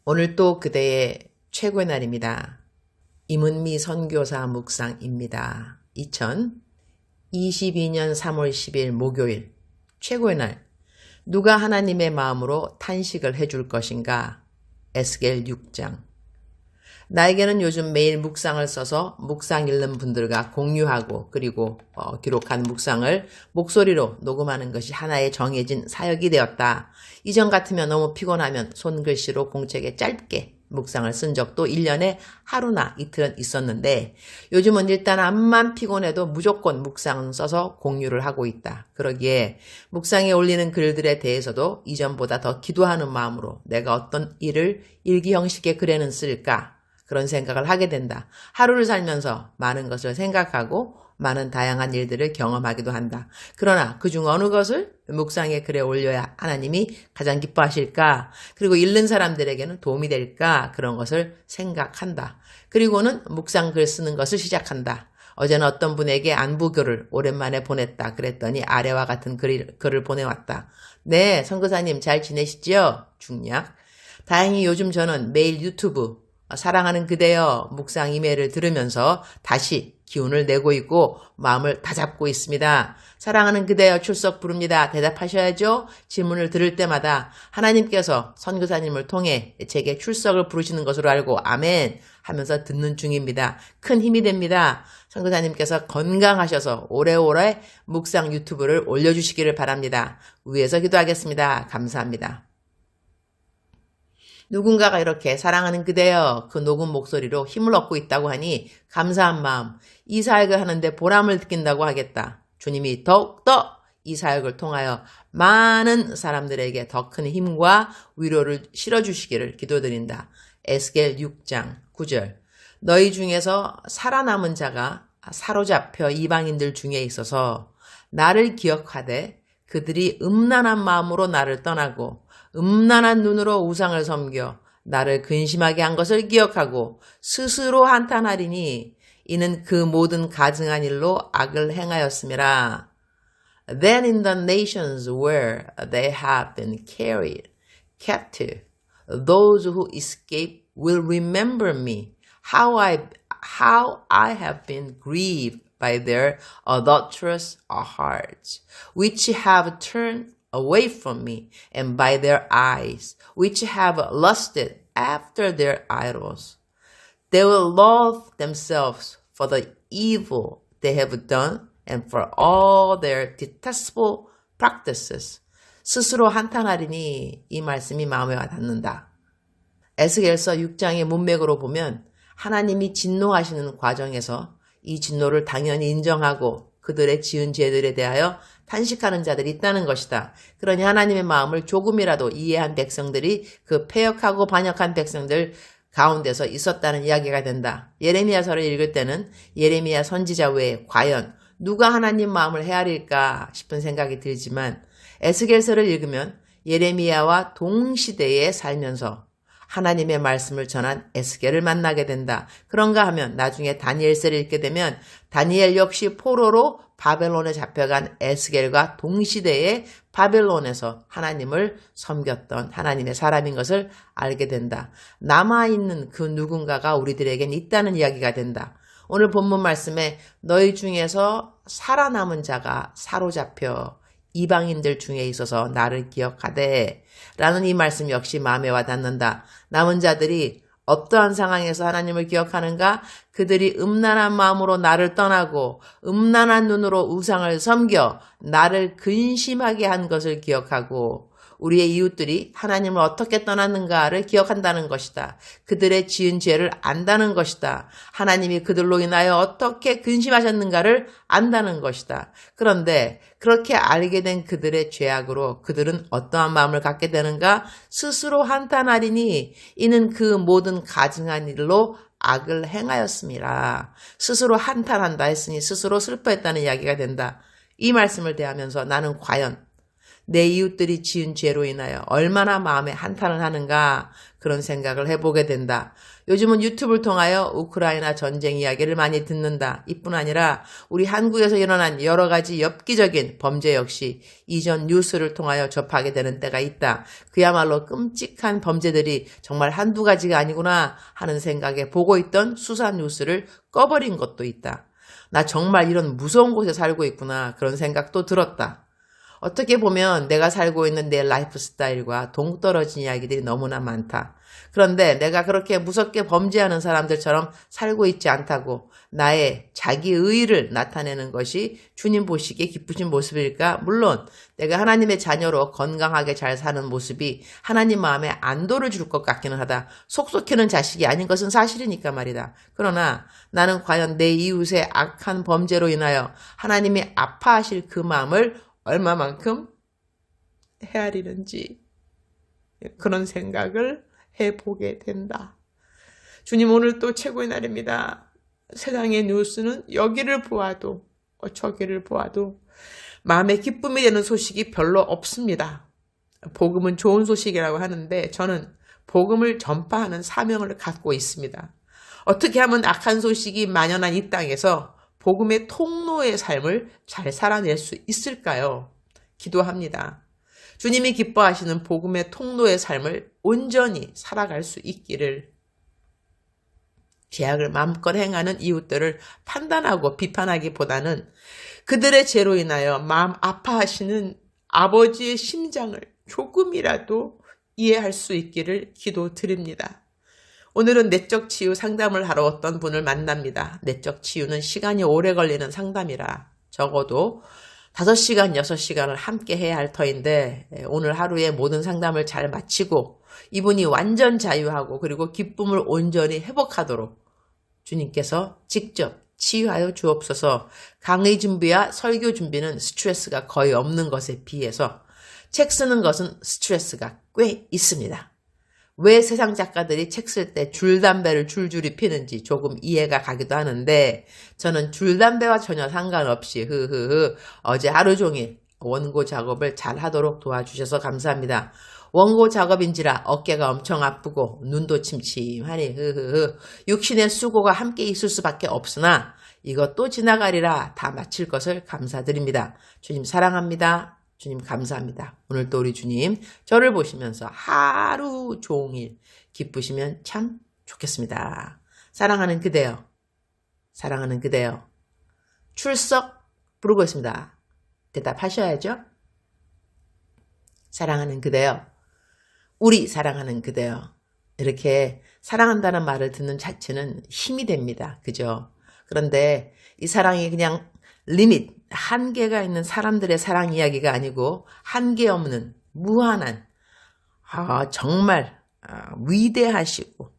오늘 또 그대의 최고의 날입니다. 임은미 선교사 묵상입니다. 2022년 3월 10일 목요일 최고의 날. 누가 하나님의 마음으로 탄식을 해줄 것인가? 에스겔 6장. 나에게는 요즘 매일 묵상을 써서 묵상 읽는 분들과 공유하고 그리고 기록한 묵상을 목소리로 녹음하는 것이 하나의 정해진 사역이 되었다. 이전 같으면 너무 피곤하면 손글씨로 공책에 짧게 묵상을 쓴 적도 1년에 하루나 이틀은 있었는데 요즘은 일단 암만 피곤해도 무조건 묵상 써서 공유를 하고 있다. 그러기에 묵상에 올리는 글들에 대해서도 이전보다 더 기도하는 마음으로 내가 어떤 일을 일기 형식의 글에는 쓸까? 그런 생각을 하게 된다. 하루를 살면서 많은 것을 생각하고 많은 다양한 일들을 경험하기도 한다. 그러나 그중 어느 것을 묵상의 글에 올려야 하나님이 가장 기뻐하실까? 그리고 읽는 사람들에게는 도움이 될까? 그런 것을 생각한다. 그리고는 묵상 글 쓰는 것을 시작한다. 어제는 어떤 분에게 안부교를 오랜만에 보냈다. 그랬더니 아래와 같은 글을 보내왔다. 네, 선교사님 잘 지내시죠? 중략. 다행히 요즘 저는 매일 유튜브 사랑하는 그대여 묵상 이메일을 들으면서 다시 기운을 내고 있고 마음을 다잡고 있습니다. 사랑하는 그대여 출석 부릅니다. 대답하셔야죠. 질문을 들을 때마다 하나님께서 선교사님을 통해 제게 출석을 부르시는 것으로 알고 아멘 하면서 듣는 중입니다. 큰 힘이 됩니다. 선교사님께서 건강하셔서 오래오래 묵상 유튜브를 올려주시기를 바랍니다. 위에서 기도하겠습니다. 감사합니다. 누군가가 이렇게 사랑하는 그대여 그 녹음 목소리로 힘을 얻고 있다고 하니 감사한 마음, 이 사역을 하는데 보람을 느낀다고 하겠다. 주님이 더욱더 이 사역을 통하여 많은 사람들에게 더 큰 힘과 위로를 실어주시기를 기도드린다. 에스겔 6장 9절. 너희 중에서 살아남은 자가 사로잡혀 이방인들 중에 있어서 나를 기억하되 그들이 음란한 마음으로 나를 떠나고 음란한 눈으로 우상을 섬겨 나를 근심하게 한 것을 기억하고 스스로 한탄하리니 이는 그 모든 가증한 일로 악을 행하였음이라. Then in the nations where they have been carried captive, those who escape will remember me, how I have been grieved by their adulterous hearts, which have turned away from me, and by their eyes, which have lusted after their idols. They will love themselves for the evil they have done and for all their detestable practices. 스스로 한탄하리니 이 말씀이 마음에 와닿는다. 에스겔서 6장의 문맥으로 보면 하나님이 진노하시는 과정에서 이 진노를 당연히 인정하고 그들의 지은 죄들에 대하여 탄식하는 자들이 있다는 것이다. 그러니 하나님의 마음을 조금이라도 이해한 백성들이 그 패역하고 반역한 백성들 가운데서 있었다는 이야기가 된다. 예레미야서를 읽을 때는 예레미야 선지자 외에 과연 누가 하나님 마음을 헤아릴까 싶은 생각이 들지만 에스겔서를 읽으면 예레미야와 동시대에 살면서 하나님의 말씀을 전한 에스겔을 만나게 된다. 그런가 하면 나중에 다니엘서를 읽게 되면 다니엘 역시 포로로 바벨론에 잡혀간 에스겔과 동시대에 바벨론에서 하나님을 섬겼던 하나님의 사람인 것을 알게 된다. 남아있는 그 누군가가 우리들에겐 있다는 이야기가 된다. 오늘 본문 말씀에 너희 중에서 살아남은 자가 사로잡혀 이방인들 중에 있어서 나를 기억하되 라는 이 말씀 역시 마음에 와닿는다. 남은 자들이 어떠한 상황에서 하나님을 기억하는가? 그들이 음란한 마음으로 나를 떠나고 음란한 눈으로 우상을 섬겨 나를 근심하게 한 것을 기억하고 우리의 이웃들이 하나님을 어떻게 떠났는가를 기억한다는 것이다. 그들의 지은 죄를 안다는 것이다. 하나님이 그들로 인하여 어떻게 근심하셨는가를 안다는 것이다. 그런데 그렇게 알게 된 그들의 죄악으로 그들은 어떠한 마음을 갖게 되는가? 스스로 한탄하리니 이는 그 모든 가증한 일로 악을 행하였음이라. 스스로 한탄한다 했으니 스스로 슬퍼했다는 이야기가 된다. 이 말씀을 대하면서 나는 과연 내 이웃들이 지은 죄로 인하여 얼마나 마음에 한탄을 하는가 그런 생각을 해보게 된다. 요즘은 유튜브를 통하여 우크라이나 전쟁 이야기를 많이 듣는다. 이뿐 아니라 우리 한국에서 일어난 여러 가지 엽기적인 범죄 역시 이전 뉴스를 통하여 접하게 되는 때가 있다. 그야말로 끔찍한 범죄들이 정말 한두 가지가 아니구나 하는 생각에 보고 있던 수사 뉴스를 꺼버린 것도 있다. 나 정말 이런 무서운 곳에 살고 있구나 그런 생각도 들었다. 어떻게 보면 내가 살고 있는 내 라이프 스타일과 동떨어진 이야기들이 너무나 많다. 그런데 내가 그렇게 무섭게 범죄하는 사람들처럼 살고 있지 않다고 나의 자기의의를 나타내는 것이 주님 보시기에 기쁘신 모습일까? 물론 내가 하나님의 자녀로 건강하게 잘 사는 모습이 하나님 마음에 안도를 줄 것 같기는 하다. 속속히는 자식이 아닌 것은 사실이니까 말이다. 그러나 나는 과연 내 이웃의 악한 범죄로 인하여 하나님이 아파하실 그 마음을 얼마만큼 헤아리는지 그런 생각을 해보게 된다. 주님 오늘 또 최고의 날입니다. 세상의 뉴스는 여기를 보아도 저기를 보아도 마음에 기쁨이 되는 소식이 별로 없습니다. 복음은 좋은 소식이라고 하는데 저는 복음을 전파하는 사명을 갖고 있습니다. 어떻게 하면 악한 소식이 만연한 이 땅에서 복음의 통로의 삶을 잘 살아낼 수 있을까요? 기도합니다. 주님이 기뻐하시는 복음의 통로의 삶을 온전히 살아갈 수 있기를. 죄악을 마음껏 행하는 이웃들을 판단하고 비판하기보다는 그들의 죄로 인하여 마음 아파하시는 아버지의 심장을 조금이라도 이해할 수 있기를 기도드립니다. 오늘은 내적 치유 상담을 하러 어떤 분을 만납니다. 내적 치유는 시간이 오래 걸리는 상담이라 적어도 5시간, 6시간을 함께 해야 할 터인데 오늘 하루에 모든 상담을 잘 마치고 이분이 완전 자유하고 그리고 기쁨을 온전히 회복하도록 주님께서 직접 치유하여 주옵소서. 강의 준비와 설교 준비는 스트레스가 거의 없는 것에 비해서 책 쓰는 것은 스트레스가 꽤 있습니다. 왜 세상 작가들이 책 쓸 때 줄담배를 줄줄이 피는지 조금 이해가 가기도 하는데 저는 줄담배와 전혀 상관없이 어제 하루 종일 원고 작업을 잘 하도록 도와주셔서 감사합니다. 원고 작업인지라 어깨가 엄청 아프고 눈도 침침하니 육신의 수고가 함께 있을 수밖에 없으나 이것도 지나가리라 다 마칠 것을 감사드립니다. 주님 사랑합니다. 주님 감사합니다. 오늘 또 우리 주님 저를 보시면서 하루 종일 기쁘시면 참 좋겠습니다. 사랑하는 그대여, 사랑하는 그대여. 출석 부르고 있습니다. 대답하셔야죠. 사랑하는 그대여, 우리 사랑하는 그대여. 이렇게 사랑한다는 말을 듣는 자체는 힘이 됩니다. 그죠? 그런데 이 사랑이 그냥 리밋, 한계가 있는 사람들의 사랑 이야기가 아니고 한계 없는 무한한 정말 위대하시고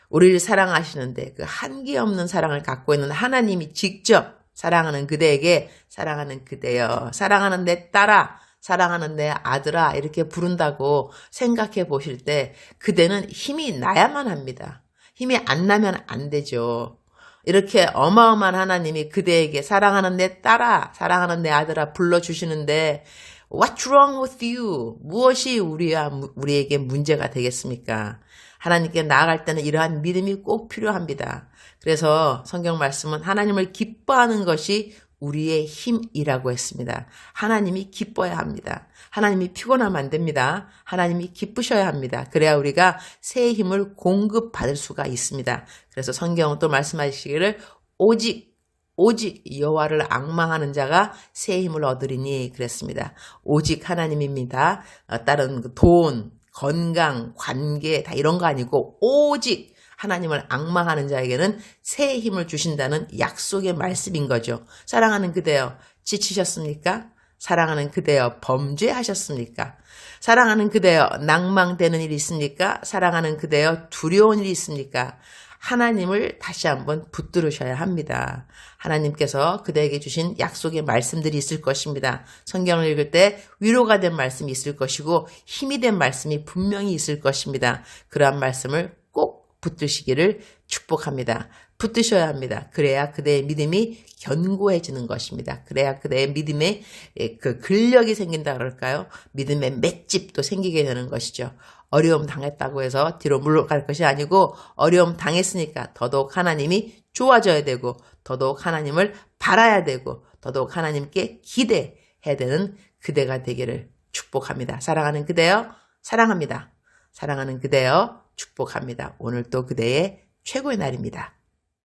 우리를 사랑하시는데 그 한계 없는 사랑을 갖고 있는 하나님이 직접 사랑하는 그대에게 사랑하는 그대여, 사랑하는 내 딸아, 사랑하는 내 아들아 이렇게 부른다고 생각해 보실 때 그대는 힘이 나야만 합니다. 힘이 안 나면 안 되죠. 이렇게 어마어마한 하나님이 그대에게 사랑하는 내 딸아, 사랑하는 내 아들아 불러주시는데 What's wrong with you? 무엇이 우리에게 문제가 되겠습니까? 하나님께 나아갈 때는 이러한 믿음이 꼭 필요합니다. 그래서 성경 말씀은 하나님을 기뻐하는 것이 우리의 힘이라고 했습니다. 하나님이 기뻐야 합니다. 하나님이 피곤하면 안 됩니다. 하나님이 기쁘셔야 합니다. 그래야 우리가 새 힘을 공급받을 수가 있습니다. 그래서 성경은 또 말씀하시기를 오직 여호와를 앙망하는 자가 새 힘을 얻으리니 그랬습니다. 오직 하나님입니다. 다른 돈, 건강, 관계 다 이런 거 아니고 오직 하나님을 앙망하는 자에게는 새 힘을 주신다는 약속의 말씀인 거죠. 사랑하는 그대여 지치셨습니까? 사랑하는 그대여 범죄하셨습니까? 사랑하는 그대여 낭망되는 일이 있습니까? 사랑하는 그대여 두려운 일이 있습니까? 하나님을 다시 한번 붙들으셔야 합니다. 하나님께서 그대에게 주신 약속의 말씀들이 있을 것입니다. 성경을 읽을 때 위로가 된 말씀이 있을 것이고 힘이 된 말씀이 분명히 있을 것입니다. 그러한 말씀을 꼭 붙드시기를 축복합니다. 붙드셔야 합니다. 그래야 그대의 믿음이 견고해지는 것입니다. 그래야 그대의 믿음에 그 근력이 생긴다 그럴까요? 믿음의 맷집도 생기게 되는 것이죠. 어려움 당했다고 해서 뒤로 물러갈 것이 아니고 어려움 당했으니까 더더욱 하나님이 좋아져야 되고 더더욱 하나님을 바라야 되고 더더욱 하나님께 기대해야 되는 그대가 되기를 축복합니다. 사랑하는 그대여 사랑합니다. 사랑하는 그대여 축복합니다. 오늘 또 그대의 최고의 날입니다.